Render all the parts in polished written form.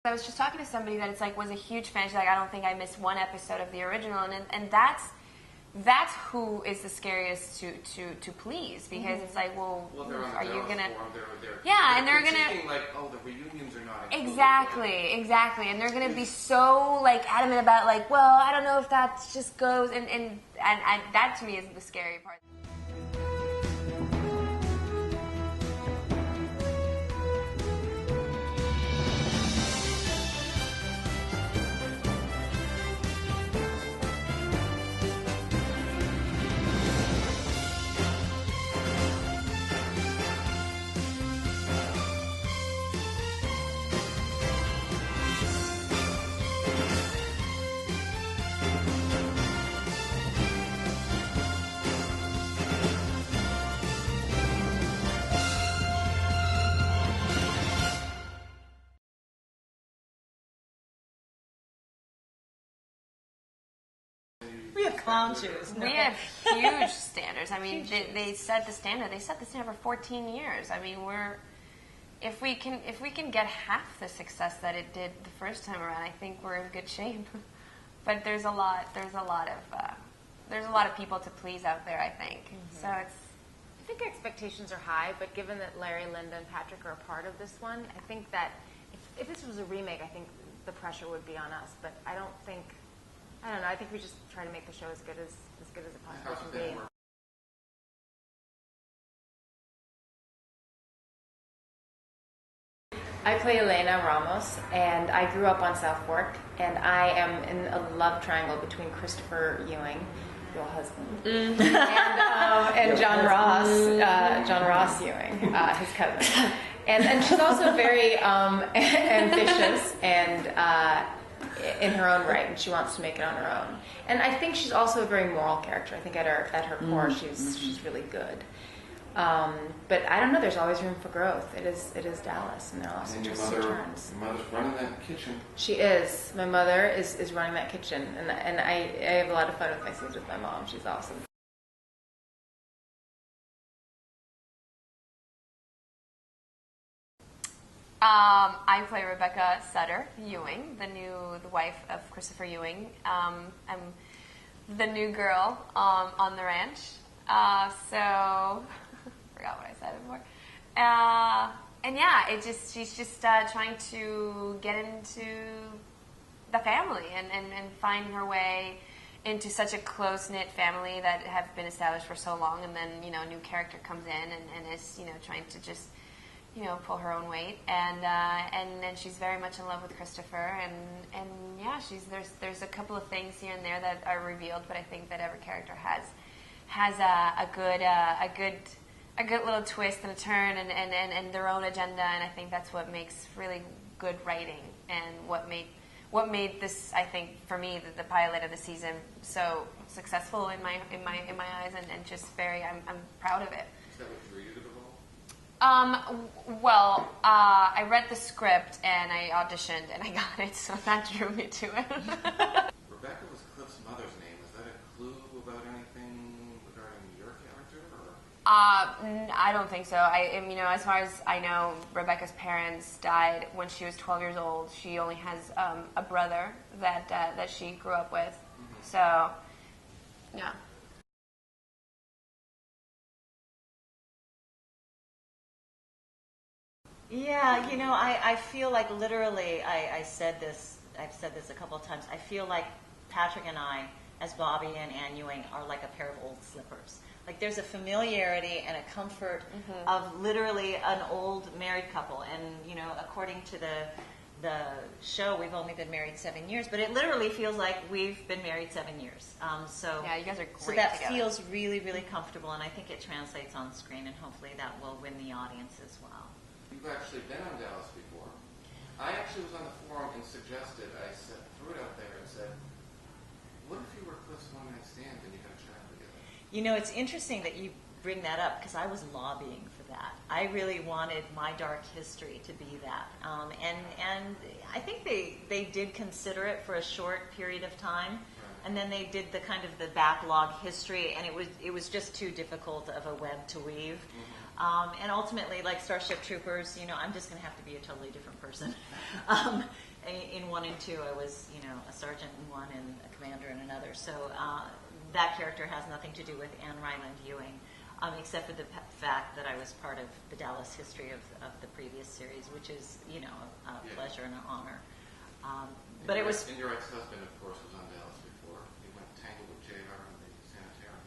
I was just talking to somebody that it's like was a huge fan. She's like, I don't think I missed one episode of the original, and that's who is the scariest to please, because it's like, well are you gonna? And they're gonna like, oh, the reunions are not exactly, and they're gonna be so like adamant about like, well, I don't know if that just goes, and that to me is the scary part. We have clown shoes. We have huge standards. I mean, they set the standard. They set the standard for 14 years. I mean, if we can get half the success that it did the first time around, I think we're in good shape. But there's a lot of people to please out there, I think. So I think expectations are high, but given that Larry, Linda, and Patrick are a part of this one, I think that if this was a remake, I think the pressure would be on us. But I don't know. I think we just try to make the show as good as it possibly can be. I play Elena Ramos, and I grew up on Southfork, and I am in a love triangle between Christopher Ewing, your husband, and John Ross Ewing, his cousin. And she's also very ambitious and in her own right, and she wants to make it on her own. And I think she's also a very moral character. I think at her core, she's really good. But I don't know. There's always room for growth. It is Dallas, and there are also twists and turns. Your mother's running that kitchen. She is. My mother is running that kitchen, and I have a lot of fun with my scenes with my mom. She's awesome. I play Rebecca Sutter Ewing, the wife of Christopher Ewing. I'm the new girl on the ranch. So forgot what I said before. And yeah, she's just trying to get into the family and find her way into such a close-knit family that have been established for so long, and then a new character comes in and is trying to just pull her own weight, and she's very much in love with Christopher, and yeah, there's a couple of things here and there that are revealed, but I think that every character has a good little twist and a turn and their own agenda, and I think that's what makes really good writing, and what made this, I think, for me, the pilot of the season so successful in my eyes, and just very, I'm proud of it. Is that what you read it all? I read the script and I auditioned and I got it, so that drew me to it. Rebecca was Cliff's mother's name. Is that a clue about anything regarding your character? Or? I don't think so. As far as I know, Rebecca's parents died when she was 12 years old. She only has a brother that she grew up with. Mm-hmm. So, yeah. Yeah, I feel like literally, I've said this a couple of times, I feel like Patrick and I, as Bobby and Ann Ewing, are like a pair of old slippers. Like there's a familiarity and a comfort of literally an old married couple. And, according to the show, we've only been married 7 years, but it literally feels like we've been married 7 years. Yeah, you guys are great So that together. feels really, really comfortable, and I think it translates on screen, and hopefully that will win the audience as well. You've actually been on Dallas before. I actually was on the forum and suggested, threw it out there and said, what if you were Cliff's one-night stand and you had a child together? It's interesting that you bring that up, because I was lobbying for that. I really wanted My Dark History to be that. And I think they did consider it for a short period of time. Right. And then they did the kind of the backlog history, and it was just too difficult of a web to weave. Mm-hmm. And ultimately, like Starship Troopers, I'm just going to have to be a totally different person. In 1 and 2, I was, a sergeant in one and a commander in another. So that character has nothing to do with Anne Ryland Ewing, except for the fact that I was part of the Dallas history of the previous series, which is, a pleasure and an honor. But it was. And your ex-husband, of course, was on Dallas before. He went tangled with JR in the sanitarium.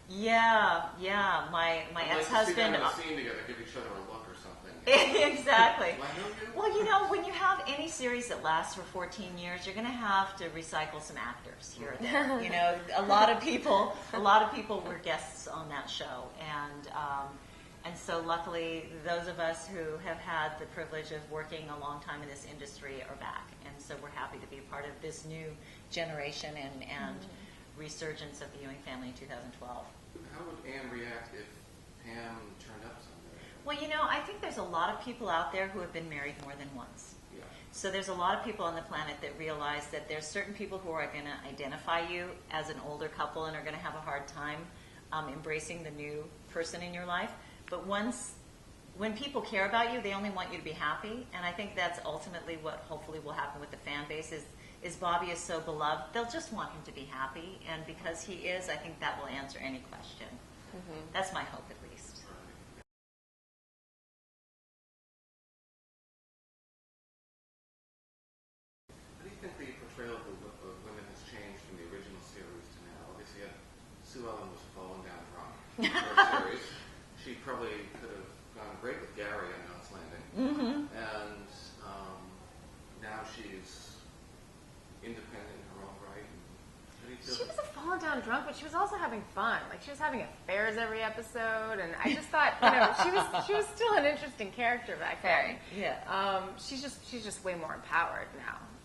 Yeah. My ex-husband. Sit down in a scene together, give each other a look or something. Exactly. Do I know you? Well, when you have any series that lasts for 14 years, you're going to have to recycle some actors here and there. A lot of people were guests on that show, and so luckily, those of us who have had the privilege of working a long time in this industry are back, and so we're happy to be a part of this new generation and resurgence of the Ewing family in 2012. How would Anne react if Pam turned up someday? Well, I think there's a lot of people out there who have been married more than once. Yeah. So there's a lot of people on the planet that realize that there's certain people who are going to identify you as an older couple and are going to have a hard time embracing the new person in your life. But when people care about you, they only want you to be happy. And I think that's ultimately what hopefully will happen with the fan base is Bobby is so beloved. They'll just want him to be happy. And because he is, I think that will answer any question. Mm-hmm. That's my hope, at least. How do you think the portrayal of women has changed from the original series to now? Obviously, Sue Ellen was falling down drunk in the first series. She probably could have gone great with Gary on Knots Landing. Mm-hmm. And now she's independent in her own right. How do you feel? She wasn't falling down drunk, but she was also having fun. Like, she was having affairs every episode, and I just thought, she was still an interesting character back then. Yeah. She's just way more empowered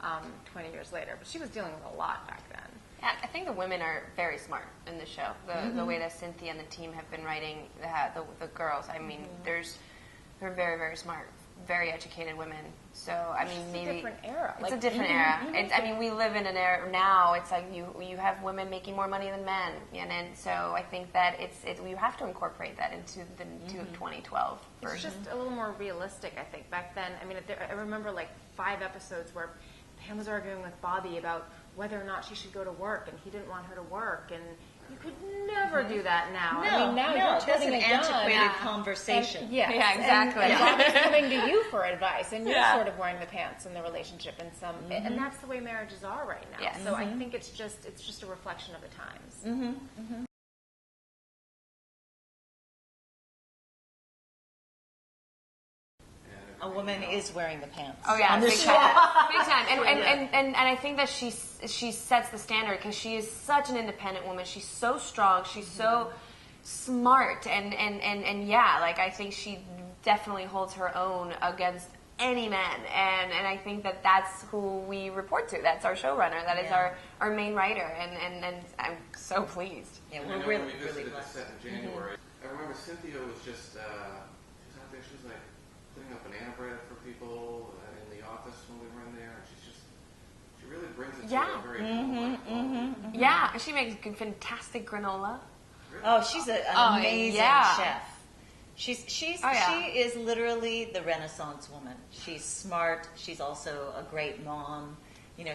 now, 20 years later. But she was dealing with a lot back then. Yeah, I think the women are very smart in the show. The way that Cynthia and the team have been writing the girls. I mean, they're very, very smart, very educated women. So It's a different era. It's a different era. We live in an era now. It's like you have women making more money than men, and so I think that you have to incorporate that into the 2012 version. It's just a little more realistic, I think. Back then, I remember like 5 episodes where Pam was arguing with Bobby about whether or not she should go to work, and he didn't want her to work, and you could never do that now. No, you're that's an antiquated gun. conversation. Exactly. And Bobby's coming to you for advice, and you're sort of wearing the pants in the relationship in some, and that's the way marriages are right now. Yes. So I think it's just a reflection of the times. A woman is wearing the pants. Oh yeah, on the big show. time. Big time. And I think that she sets the standard because she is such an independent woman. She's so strong. She's so smart. And I think she definitely holds her own against any man. And I think that that's who we report to. That's our showrunner. That is our main writer. And I'm so pleased. Yeah, And we're when we really visited the blessed. set in January, I remember Cynthia was just she was out there. She was like putting up banana bread for people in the office when we were in there. And she really brings it to a very quality. Yeah, she makes fantastic granola. Really? Oh, she's an amazing chef. She is literally the Renaissance woman. She's smart. She's also a great mom.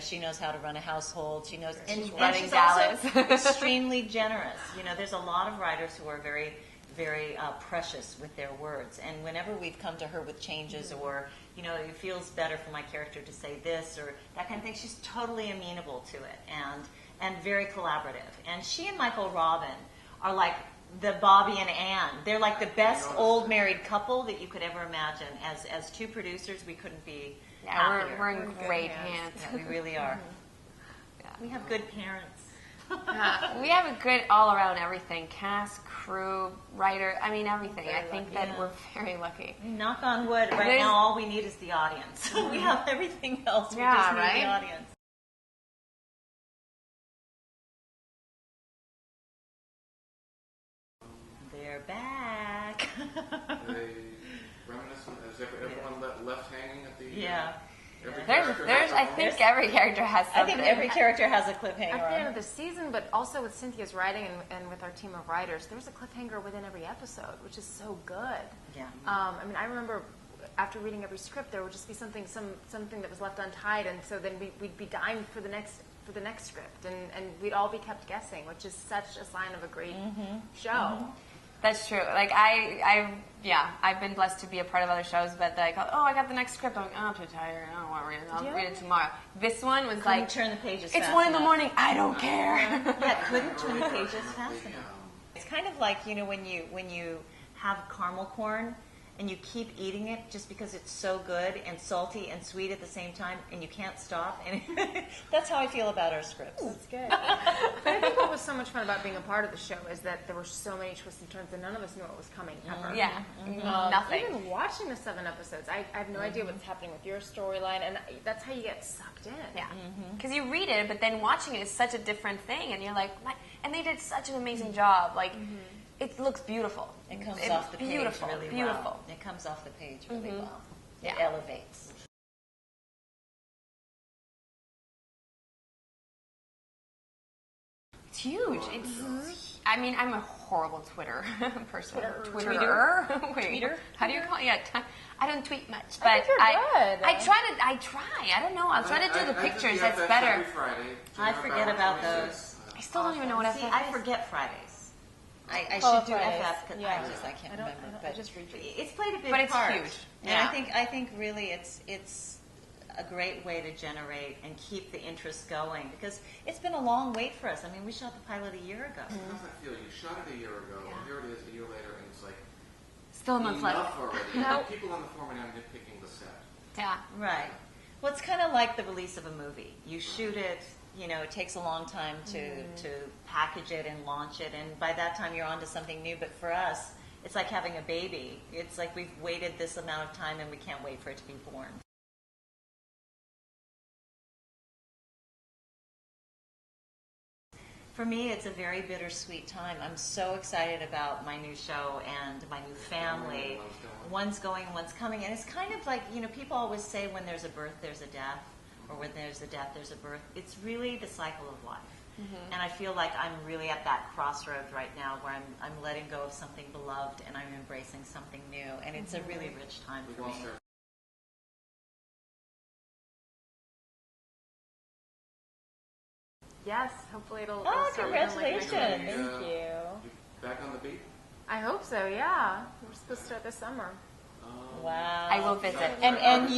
She knows how to run a household. She knows, and she's Dallas. also extremely generous. There's a lot of writers who are very, very precious with their words. And whenever we've come to her with changes or, it feels better for my character to say this or that kind of thing, she's totally amenable to it and very collaborative. And she and Michael Robin are like the Bobby and Ann. They're like the best old married couple that you could ever imagine. As 2 producers, we couldn't be happier. We're in great hands. Yeah, we really are. Yeah. We have good parents. We have a good all-around everything. Cast, crew, writer, everything. Very I think lucky. that we're very lucky. Knock on wood, right now all we need is the audience. We have everything else. We just need the audience. They're back. They reminiscent. Is everyone left hanging at the? I think every character has I something. think every character has a cliffhanger. At the end on of the season, but also with Cynthia's writing and with our team of writers, there's a cliffhanger within every episode, which is so good. Yeah. I mean, I remember after reading every script, there would just be something that was left untied, and so then we'd be dying for the next script, and we'd all be kept guessing, which is such a sign of a great show. That's true. Like I've been blessed to be a part of other shows, but like, oh, I got the next script. I'm like, oh, I'm too tired. I don't want to read it. I'll read it tomorrow. This one was Couldn't like, turn the pages. it's fast 1 in the enough. morning. I don't care. Yeah, couldn't turn the pages fast enough. It's kind of like, you know, when you have caramel corn and you keep eating it just because it's so good and salty and sweet at the same time, and you can't stop. And that's how I feel about our scripts. That's good. But I think what was so much fun about being a part of the show is that there were so many twists and turns, and none of us knew what was coming ever. Yeah, nothing. Even watching the 7 episodes, I have no idea what's happening with your storyline, and that's how you get sucked in. Yeah, because you read it, but then watching it is such a different thing, and you're like, what? And they did such an amazing job. Like, it looks beautiful. It comes off the page really beautiful. well. It comes off the page really well. It Yeah. elevates. It's huge. I mean, I'm a horrible Twitter person. Tweeter? Wait, Tweeter? how do you call it? Yeah, I don't tweet much, but I think you're good. I try. I don't know. I'll try to do the pictures. That's better. Every Friday. I forget about those. I still don't even know what See, FF I is. forget Fridays. I Oh, should do Fridays. FF because Yeah. I can't remember. I just read you. It's played a big But it's part. huge. And Yeah. I think really it's a great way to generate and keep the interest going, because it's been a long wait for us. I mean, we shot the pilot a year ago. How does that feel? You shot it a year ago, and here it is a year later, and it's like, Still a month left. enough already. No. People on the forum are now nitpicking the set. Yeah. Right. Well, it's kind of like the release of a movie. You shoot it, you know, it takes a long time to package it and launch it, and by that time you're on to something new. But for us, it's like having a baby. It's like we've waited this amount of time and we can't wait for it to be born. For me, it's a very bittersweet time. I'm so excited about my new show and my new family. One's going, one's coming. And it's kind of like, you know, people always say when there's a birth, there's a death, or when there's a death, there's a birth. It's really the cycle of life. And I feel like I'm really at that crossroads right now where I'm letting go of something beloved and I'm embracing something new. And it's a really rich time for me. Yes, hopefully it'll. Oh, it'll start within, like, next congratulations. week. Thank you. Back on the beat? I hope so. Yeah, we're supposed to start this summer. Wow. I will visit. And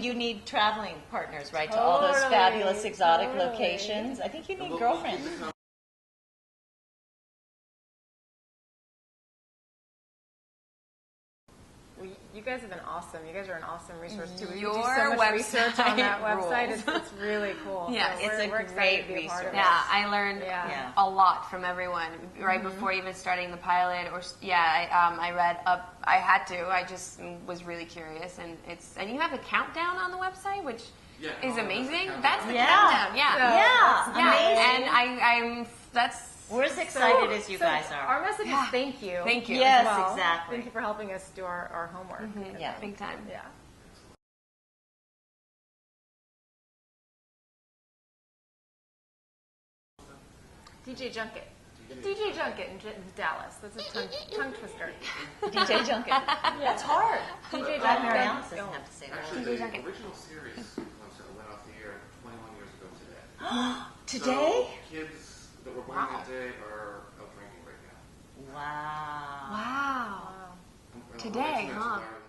you need traveling partners, right, to all those Totally, fabulous exotic totally. locations. I think you need We'll girlfriends. keep the Well, you guys have been awesome. You guys are an awesome resource too. We do Your so much research on that website website. rules. It's really cool. Yeah, So it's a we're excited great to be a part of resource. Yeah, I learned Yeah. a lot from everyone right before even starting the pilot. I read up. I had to. I just was really curious, and you have a countdown on the website, which Yeah, is oh, amazing. that's That's the the countdown. countdown. Yeah, Yeah, yeah. amazing. And that's We're as excited as you guys are. Our message Yeah. is thank you. Thank you. Yes, as well. exactly. Thank you for helping us do our homework. Yeah. big time. Yeah. DJ Junket. DJ Junket in Dallas. That's a tongue twister. DJ Junket. That's hard. DJ Glad Mary Junket. Alice doesn't have to say that. Actually, DJ the Junket. original series went off the air 21 years ago today. Today? So kids that were born that day are out drinking right now. Wow. Wow. Well, Today, it's huh? inspiring.